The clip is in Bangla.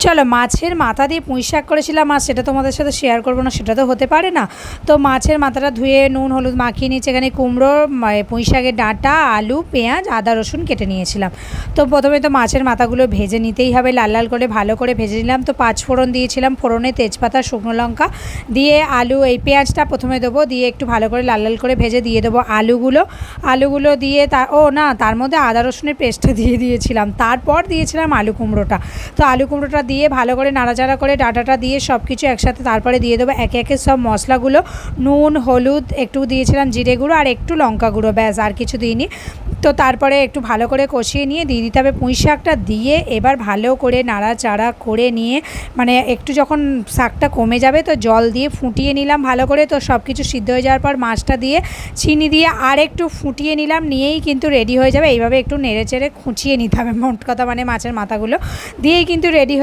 চলো মাছের মাথা দিয়ে পুঁই শাক করেছিলাম, আর সেটা তোমাদের সাথে শেয়ার করবো না, সেটা তো হতে পারে না। তো মাছের মাথাটা ধুয়ে নুন হলুদ মাখিয়ে নিয়েছি, এখানে কুমড়ো, পুঁই শাকের ডাঁটা, আলু, পেঁয়াজ, আদা রসুন কেটে নিয়েছিলাম। তো প্রথমে তো মাছের মাথাগুলো ভেজে নিতেই হবে, লাল লাল করে ভালো করে ভেজে নিলাম। তো 5 ফোড়ন দিয়েছিলাম, ফোড়নে তেজপাতা, শুকনো লঙ্কা দিয়ে আলু, এই পেঁয়াজটা প্রথমে দেবো, দিয়ে একটু ভালো করে লাল লাল করে ভেজে দিয়ে দেবো আলুগুলো দিয়ে তার মধ্যে আদা রসুনের পেস্টটা দিয়ে দিয়েছিলাম। তারপর দিয়েছিলাম আলু কুমড়োটা। তো আলু কুমড়োটা দিয়ে ভালো করে নাড়াচাড়া করে ডাঁটাটা দিয়ে সব কিছু একসাথে তারপরে দিয়ে দেবো একে একে সব মশলাগুলো, নুন হলুদ একটু দিয়েছিলাম, জিরে গুঁড়ো আর একটু লঙ্কা গুঁড়ো, ব্যাস আর কিছু দিইনি। তো তারপরে একটু ভালো করে কষিয়ে নিয়ে দিয়ে দিতে হবে পুঁই শাকটা, দিয়ে এবার ভালো করে নাড়াচাড়া করে নিয়ে মানে একটু যখন শাকটা কমে যাবে তো জল দিয়ে ফুটিয়ে নিলাম ভালো করে। তো সব কিছু সিদ্ধ হয়ে যাওয়ার পর মাছটা দিয়ে চিনি দিয়ে আর একটু ফুটিয়ে নিলাম, নিয়েই কিন্তু রেডি হয়ে যাবে। এইভাবে একটু নেড়ে চেড়ে খুঁচিয়ে নিতে হবে, মোট কথা মানে মাছের মাথাগুলো দিয়েই কিন্তু রেডি